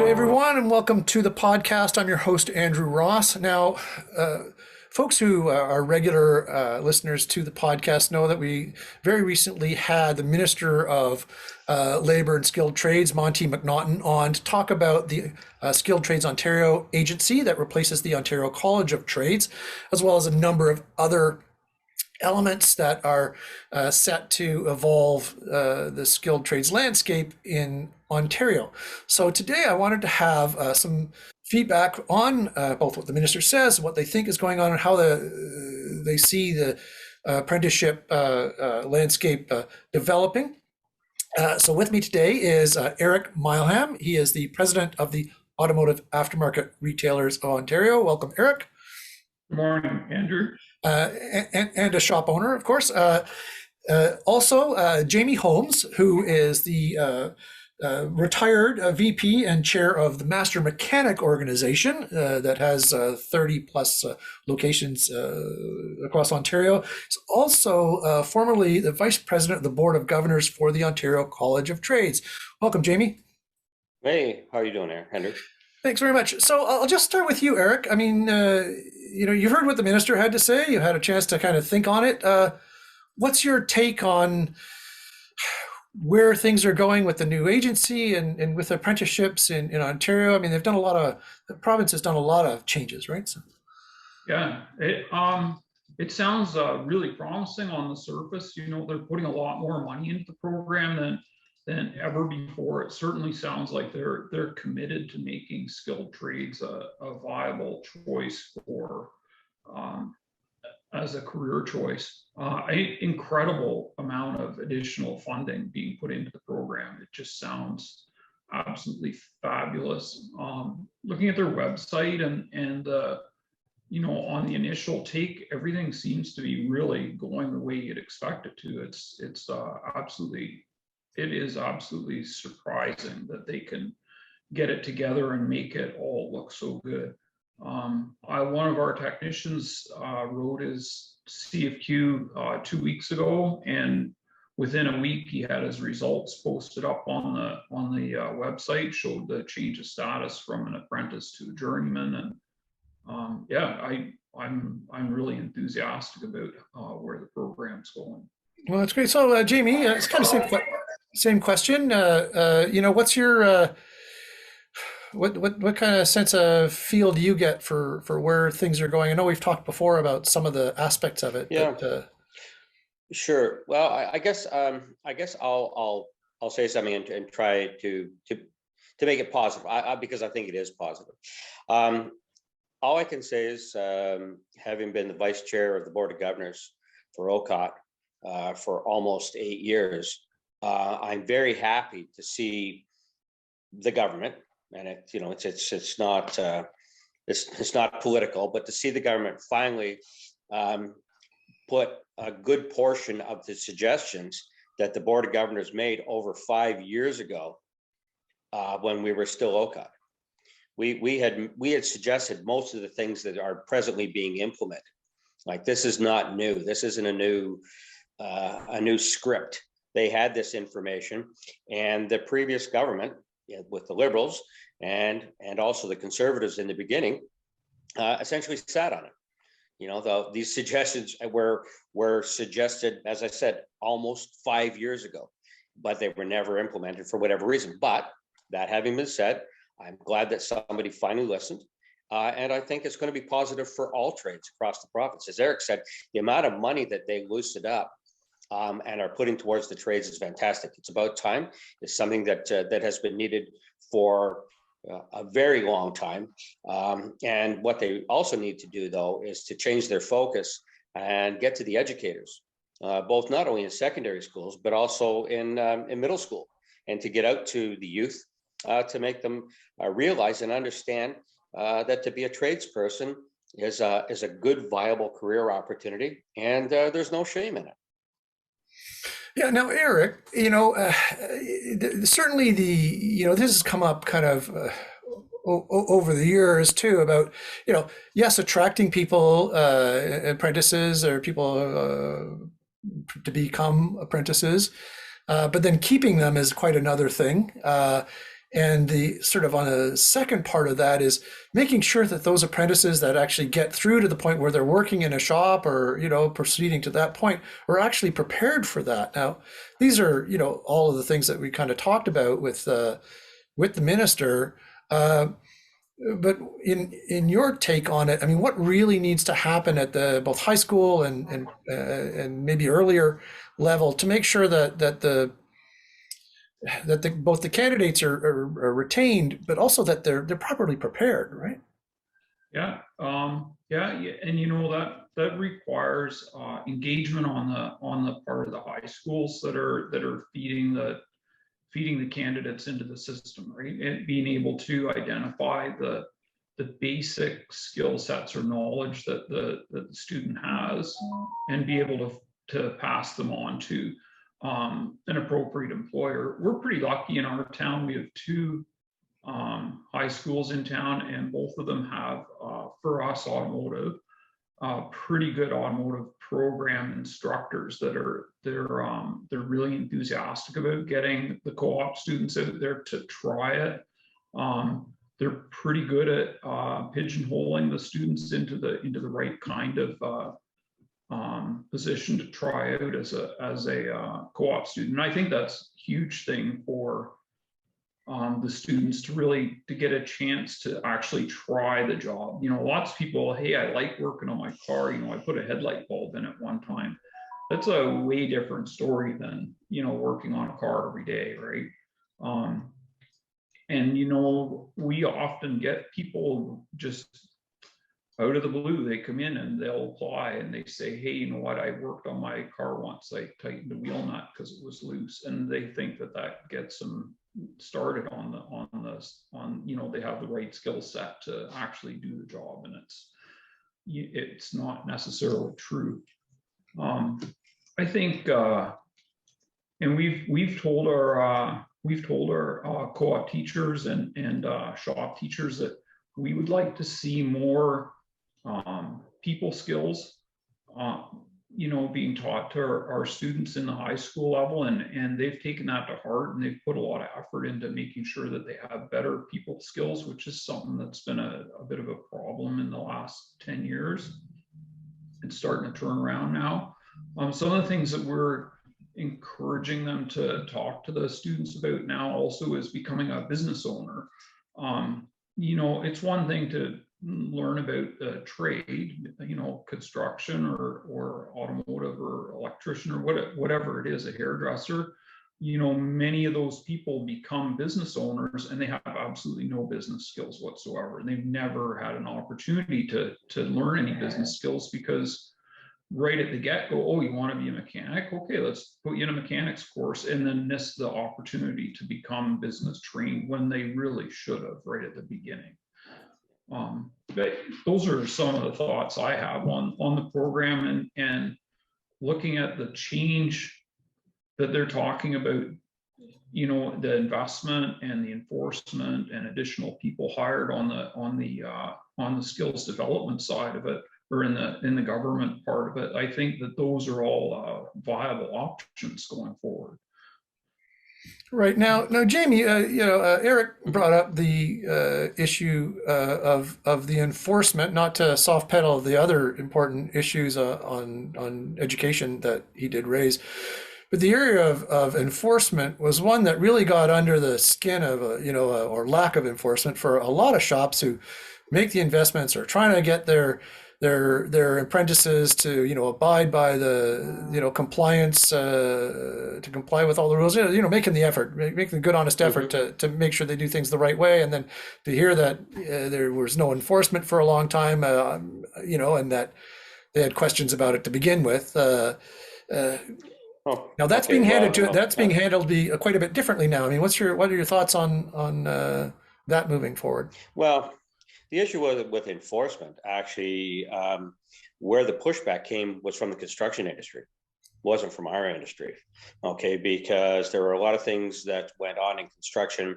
Hey everyone, and welcome to the podcast. I'm your host, Andrew Ross. Now, folks who are regular listeners to the podcast know that we very recently had the Minister of Labour and Skilled Trades, Monty McNaughton, on to talk about the Skilled Trades Ontario agency that replaces the Ontario College of Trades, as well as a number of other elements that are set to evolve the skilled trades landscape in Ontario. So today I wanted to have some feedback on both what the minister says, what they think is going on, and how they see the apprenticeship landscape developing. So with me today is Eric Mileham. He is the president of the Automotive Aftermarket Retailers of Ontario. Welcome, Eric. Good morning, Andrew. And a shop owner, of course. Also, Jamie Holmes, who is the retired VP and chair of the Master Mechanic organization that has 30 plus locations across Ontario. He's also formerly the vice president of the board of governors for the Ontario College of Trades. Welcome, Jamie. Hey, how are you doing there, Henry? Thanks very much. So I'll just start with you, Eric. I mean, you've heard what the minister had to say. You had a chance to kind of think on it. What's your take on where things are going with the new agency and with apprenticeships in Ontario? I mean, the province has done a lot of changes, right? So. Yeah, it sounds really promising on the surface. You know, they're putting a lot more money into the program than ever before. It certainly sounds like they're committed to making skilled trades a viable choice for as a career choice. Incredible amount of additional funding being put into the program. It just sounds absolutely fabulous. Looking at their website and you know, on the initial take, everything seems to be really going the way you'd expect it to. It is absolutely surprising that they can get it together and make it all look so good. One of our technicians wrote his CFQ 2 weeks ago, and within a week he had his results posted up on the website, showed the change of status from an apprentice to a journeyman, and yeah, I'm really enthusiastic about where the program's going. Well, that's great. So, Jamie, it's kind of same question. What's your what kind of sense of feel do you get for where things are going? I know we've talked before about some of the aspects of it. Yeah, but, sure. Well, I guess I'll say something and try to make it positive. Because I think it is positive. All I can say is, having been the vice chair of the board of governors for OCOT for almost 8 years, I'm very happy to see the government, and it's not political, but to see the government finally put a good portion of the suggestions that the board of governors made over 5 years ago, when we were still OCOT. We had suggested most of the things that are presently being implemented. Like, this is not new. This isn't a new script. They had this information, and the previous government, with the Liberals and also the Conservatives in the beginning, essentially sat on it. You know, these suggestions were suggested, as I said, almost 5 years ago, but they were never implemented for whatever reason. But that having been said, I'm glad that somebody finally listened. And I think it's going to be positive for all trades across the province. As Eric said, the amount of money that they loosened up and are putting towards the trades is fantastic. It's about time. It's something that has been needed for a very long time. And what they also need to do, though, is to change their focus and get to the educators, both not only in secondary schools, but also in middle school, and to get out to the youth to make them realize and understand that to be a tradesperson is a good, viable career opportunity, and there's no shame in it. Yeah. Now, Eric, certainly this has come up kind of over the years too about, yes, attracting people, apprentices or people to become apprentices, but then keeping them is quite another thing. And the sort of on a second part of that is making sure that those apprentices that actually get through to the point where they're working in a shop or, proceeding to that point are actually prepared for that. Now, these are, all of the things that we kind of talked about with the minister. But in your take on it, I mean, what really needs to happen at the both high school and maybe earlier level to make sure that both the candidates are retained, but also that they're properly prepared, right? Yeah, yeah, and that requires engagement on the part of the high schools that are feeding the candidates into the system, right? And being able to identify the basic skill sets or knowledge that the student has, and be able to pass them on to an appropriate employer. We're pretty lucky in our town. We have two high schools in town, and both of them have, for us, automotive, pretty good automotive program instructors that they're really enthusiastic about getting the co-op students out there to try it. They're pretty good at pigeonholing the students into the right kind of position to try out as a co-op student. And I think that's a huge thing for the students to get a chance to actually try the job. Lots of people, hey, I like working on my car. I put a headlight bulb in it one time. That's a way different story than, working on a car every day, right? And, we often get people just out of the blue. They come in and they'll apply and they say, hey, you know what? I worked on my car once. I tightened a wheel nut because it was loose. And they think that gets them started on they have the right skill set to actually do the job, and it's not necessarily true. I think, and we've told our co-op teachers and shop teachers that we would like to see more people skills being taught to our students in the high school level, and they've taken that to heart, and they've put a lot of effort into making sure that they have better people skills, which is something that's been a bit of a problem in the last 10 years. It's starting to turn around now. Some of the things that we're encouraging them to talk to the students about now also is becoming a business owner. It's one thing to learn about the trade, construction or automotive or electrician or whatever it is, a hairdresser. Many of those people become business owners and they have absolutely no business skills whatsoever. And they've never had an opportunity to learn any business skills, because right at the get-go, oh, you want to be a mechanic? Okay, let's put you in a mechanics course, and then miss the opportunity to become business trained when they really should have right at the beginning. But those are some of the thoughts I have on the program, and looking at the change that they're talking about, the investment and the enforcement and additional people hired on the skills development side of it, or in the government part of it. I think that those are all viable options going forward. Right now, Jamie, Eric brought up the issue of the enforcement, not to soft pedal the other important issues on education that he did raise, but the area of enforcement was one that really got under the skin of or lack of enforcement for a lot of shops who make the investments or trying to get their apprentices to abide by the compliance, to comply with all the rules, making the effort, making a good honest effort to make sure they do things the right way. And then to hear that there was no enforcement for a long time, and that they had questions about it to begin with. Now that's being handled quite a bit differently now. I mean, what are your thoughts on that moving forward? Well, the issue with enforcement, actually, where the pushback came was from the construction industry, wasn't from our industry, okay? Because there were a lot of things that went on in construction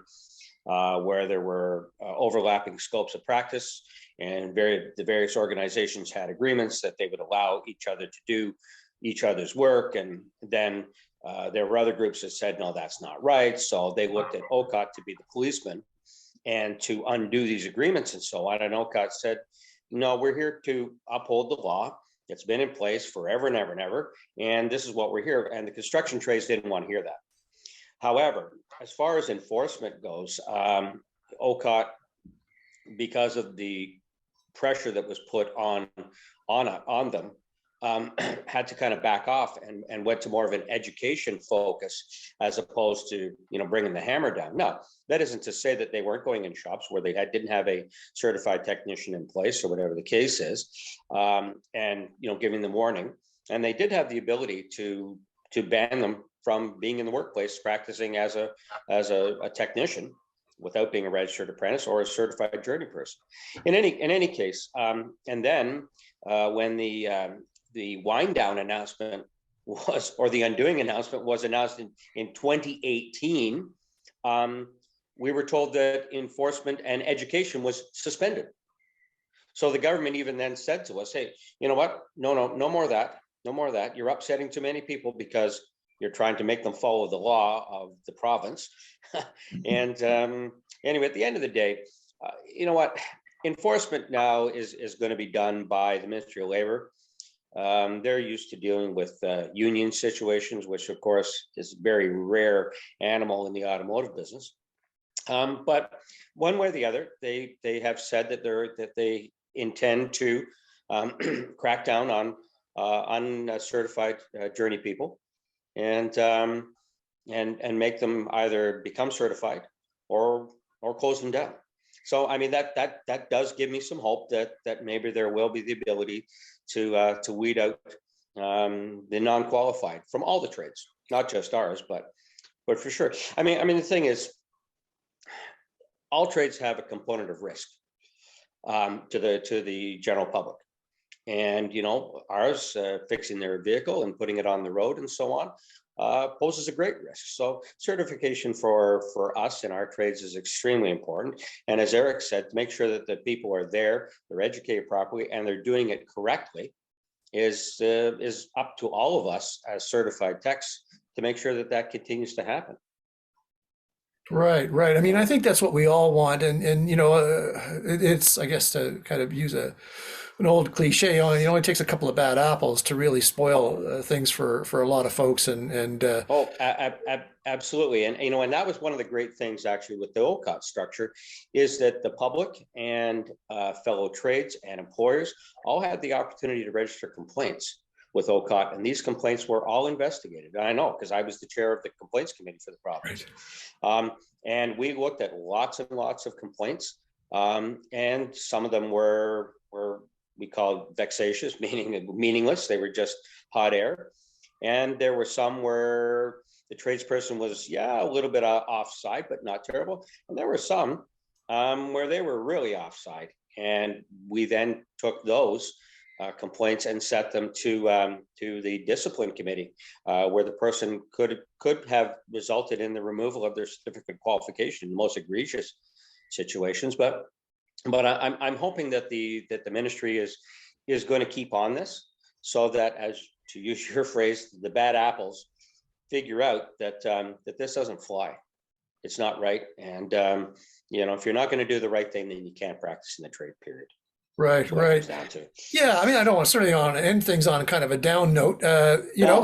where there were overlapping scopes of practice, and the various organizations had agreements that they would allow each other to do each other's work, and then There were other groups that said, no, that's not right. So they looked at OCOT to be the policeman and to undo these agreements and so on. And OCOT said, no, we're here to uphold the law. It's been in place forever and ever and ever. And this is what we're here. And the construction trades didn't want to hear that. However, as far as enforcement goes, OCOT, because of the pressure that was put on them, had to kind of back off and went to more of an education focus as opposed to, bringing the hammer down. Now, that isn't to say that they weren't going in shops where they didn't have a certified technician in place or whatever the case is, and giving them warning. And they did have the ability to ban them from being in the workplace practicing as a technician without being a registered apprentice or a certified journey person. In any case, and then when the wind down announcement was, or the undoing announcement was announced in 2018, we were told that enforcement and education was suspended. So the government even then said to us, hey, you know what? No more of that. No more of that. You're upsetting too many people because you're trying to make them follow the law of the province. And anyway, at the end of the day, you know what? Enforcement now is going to be done by the Ministry of Labor. They're used to dealing with union situations, which of course is a very rare animal in the automotive business. But one way or the other, they have said that they intend to crack down on uncertified journey people and make them either become certified or close them down. So I mean that does give me some hope that maybe there will be the ability to weed out the non-qualified from all the trades, not just ours, but for sure. I mean the thing is, all trades have a component of risk to the general public, and ours, fixing their vehicle and putting it on the road and so on, poses a great risk. So certification for us in our trades is extremely important. And as Eric said, to make sure that the people are there, they're educated properly, and they're doing it correctly is up to all of us as certified techs to make sure that continues to happen. Right. I mean, I think that's what we all want, and it's, I guess, to kind of use an old cliche, it only takes a couple of bad apples to really spoil things for a lot of folks, and absolutely, and that was one of the great things actually with the OCOT structure, is that the public and fellow trades and employers all had the opportunity to register complaints with OCOT, and these complaints were all investigated. And I know because I was the chair of the complaints committee for the province. Right. And we looked at lots and lots of complaints, and some of them were we called vexatious, meaning meaningless. They were just hot air. And there were some where the tradesperson was, a little bit offside, but not terrible. And there were some where they were really offside. And we then took those complaints and set them to the discipline committee, where the person could have resulted in the removal of their certificate of qualification in the most egregious situations. But I'm hoping that the ministry is going to keep on this, so that, as to use your phrase, the bad apples figure out that this doesn't fly. It's not right, and if you're not going to do the right thing, then you can't practice in the trade, period. Right. Yeah, I mean, I don't want to certainly end things on kind of a down note.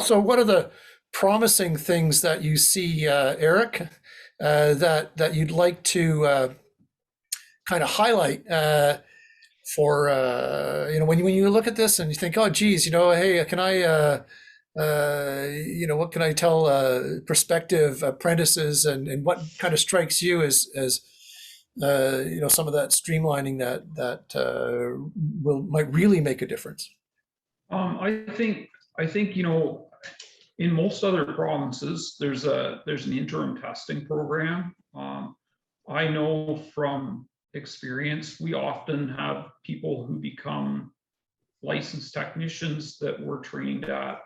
So what are the promising things that you see, Eric, that you'd like to kind of highlight for when you look at this and you think, oh geez, hey, can I what can I tell prospective apprentices, and what kind of strikes you as some of that streamlining that might really make a difference? I think in most other provinces there's an interim testing program. I know from experience we often have people who become licensed technicians that were trained at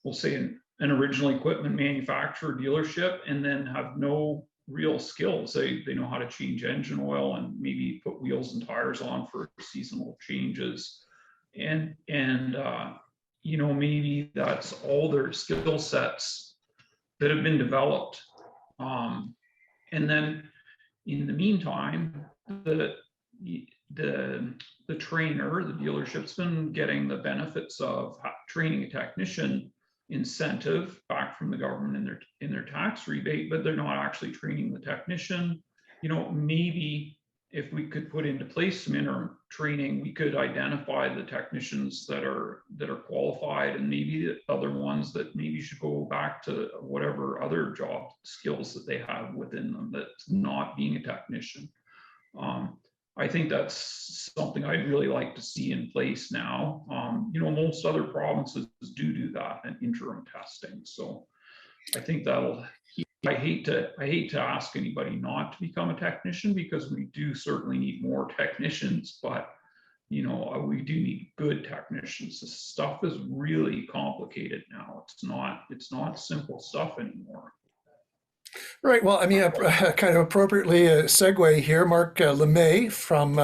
we'll say an original equipment manufacturer dealership, and then have no real skills. They know how to change engine oil and maybe put wheels and tires on for seasonal changes, and maybe that's all their skill sets that have been developed. And then in the meantime, the trainer, the dealership's been getting the benefits of training a technician incentive back from the government in their tax rebate, but they're not actually training the technician. Maybe if we could put into place some interim training, we could identify the technicians that are qualified, and maybe the other ones that maybe should go back to whatever other job skills that they have within them that's not being a technician. I think that's something I'd really like to see in place now. Most other provinces do that in interim testing. So I think I hate to ask anybody not to become a technician, because we do certainly need more technicians, but we do need good technicians. This stuff is really complicated now. It's not simple stuff anymore. Right. Well, I mean, kind of appropriately segue here, Mark Lemay from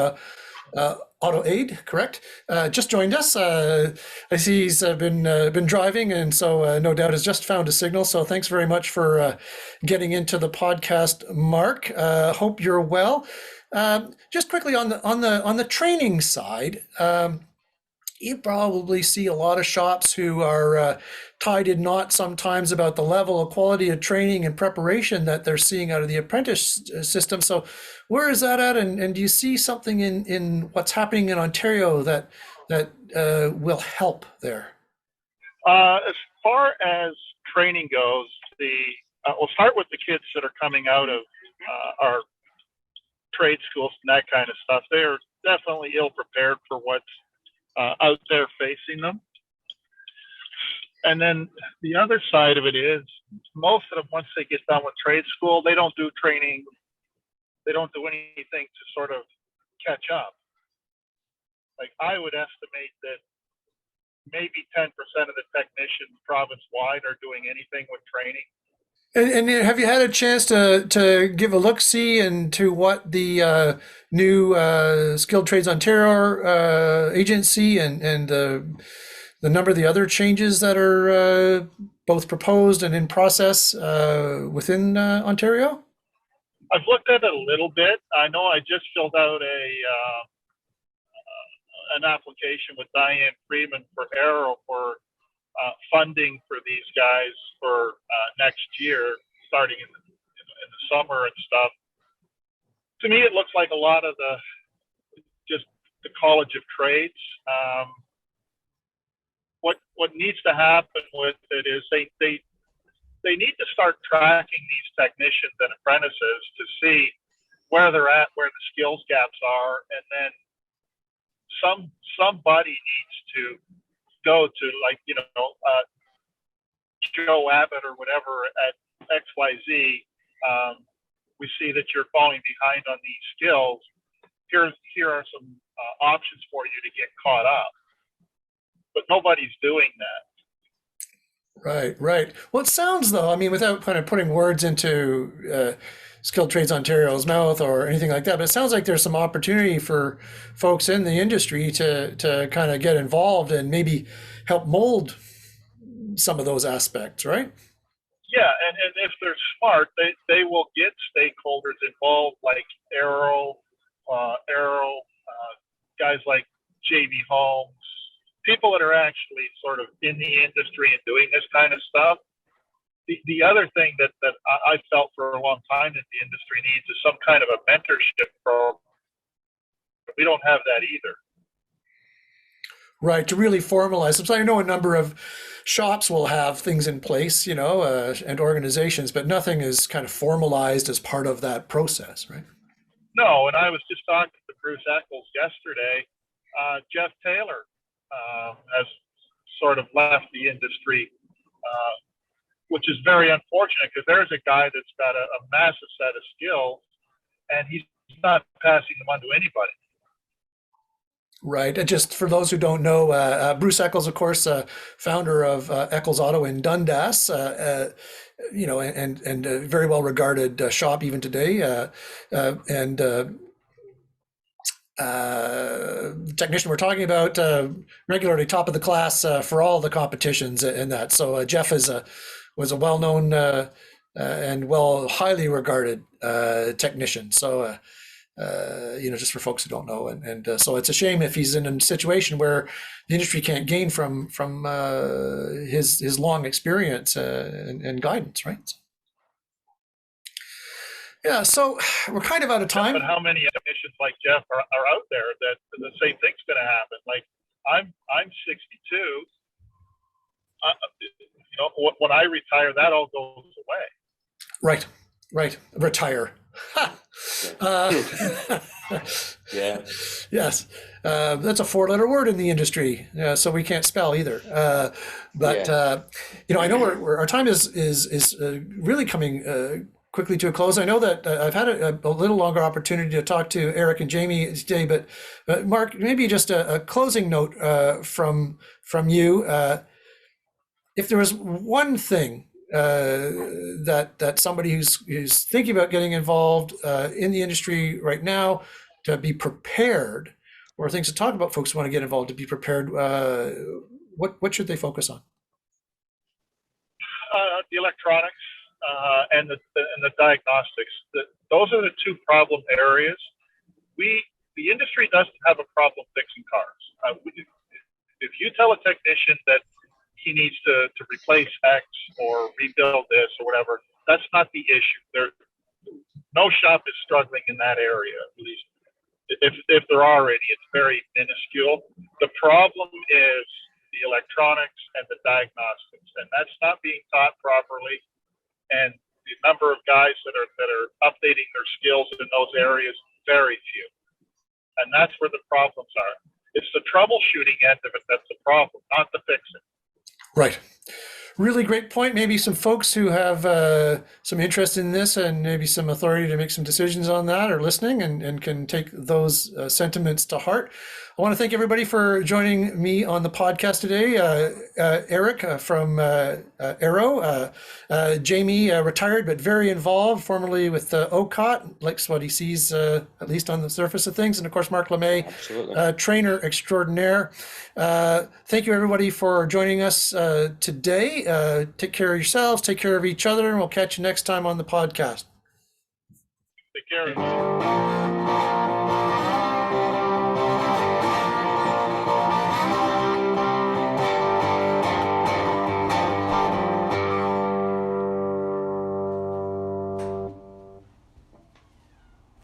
Auto Aide, correct? Just joined us. I see he's been driving, and so no doubt has just found a signal. So thanks very much for getting into the podcast, Mark. Hope you're well. Just quickly on the training side. You probably see a lot of shops who are tied in knots sometimes about the level of quality of training and preparation that they're seeing out of the apprentice system. So where is that at? And do you see something in what's happening in Ontario that will help there? As far as training goes, we'll start with the kids that are coming out of our trade schools and that kind of stuff. They are definitely ill prepared for what's out there facing them. And then the other side of it is, most of them, once they get done with trade school, they don't do training. They don't do anything to sort of catch up. Like, I would estimate that maybe 10% of the technicians province-wide are doing anything with training. And have you had a chance to give a look-see into what the new Skilled Trades Ontario agency and the number of the other changes that are both proposed and in process within Ontario? I've looked at it a little bit. I know I just filled out an application with Diane Freeman for AARO for funding for these guys for next year, starting in the summer and stuff. To me, it looks like a lot of just the College of Trades. What needs to happen with it is they need to start tracking these technicians and apprentices to see where they're at, where the skills gaps are, and then somebody needs to go to, like, Joe Abbott or whatever at XYZ. We see that you're falling behind on these skills. Here are some options for you to get caught up. But nobody's doing that. Right. Well, it sounds, though, I mean, without kind of putting words into Skilled Trades Ontario's mouth or anything like that, but it sounds like there's some opportunity for folks in the industry to kind of get involved and maybe help mold some of those aspects, right? Yeah, and if they're smart, they will get stakeholders involved, like AARO, guys like JB Holmes, people that are actually sort of in the industry and doing this kind of stuff. The other thing that I felt for a long time that the industry needs is some kind of a mentorship program. We don't have that either. Right, to really formalize them. So I know a number of shops will have things in place, and organizations, but nothing is kind of formalized as part of that process, right? No, and I was just talking to Bruce Eccles yesterday. Jeff Taylor has sort of left the industry, which is very unfortunate, because there's a guy that's got a massive set of skills, and he's not passing them on to anybody. Right. And just for those who don't know, Bruce Eccles, of course, founder of Eccles Auto in Dundas, and a very well regarded shop even today. technician we're talking about, regularly top of the class for all the competitions and that. So Jeff was a well-known and highly regarded technician. So just for folks who don't know, and so it's a shame if he's in a situation where the industry can't gain from his long experience and guidance, right? So, yeah, so we're kind of out of time. But how many technicians like Jeff are out there that the same thing's going to happen? Like I'm 62. When I retire, that all goes away. Right. Retire. Yeah. Yes. That's a 4-letter word in the industry, so we can't spell either. I know our time is really coming quickly to a close. I know that I've had a little longer opportunity to talk to Eric and Jamie today, but Mark, maybe just a closing note from you. If there was one thing that somebody who's thinking about getting involved in the industry right now to be prepared, or things to talk about, folks who want to get involved to be prepared, what should they focus on? The electronics and the diagnostics. Those are the two problem areas. The industry doesn't have a problem fixing cars. If you tell a technician that he needs to replace X or rebuild this or whatever, that's not the issue. No shop is struggling in that area, at least. If there are any, it's very minuscule. The problem is the electronics and the diagnostics, and that's not being taught properly. And the number of guys that are updating their skills in those areas, very few. And that's where the problems are. It's the troubleshooting end of it that's the problem, not the fixing. Right. Really great point. Maybe some folks who have some interest in this and maybe some authority to make some decisions on that are listening and can take those sentiments to heart. I want to thank everybody for joining me on the podcast today. Eric from AARO, Jamie, retired but very involved, formerly with OCOT, likes what he sees, at least on the surface of things. And of course, Mark Lemay, trainer extraordinaire. Thank you, everybody, for joining us today. Take care of yourselves, take care of each other, and we'll catch you next time on the podcast. Take care.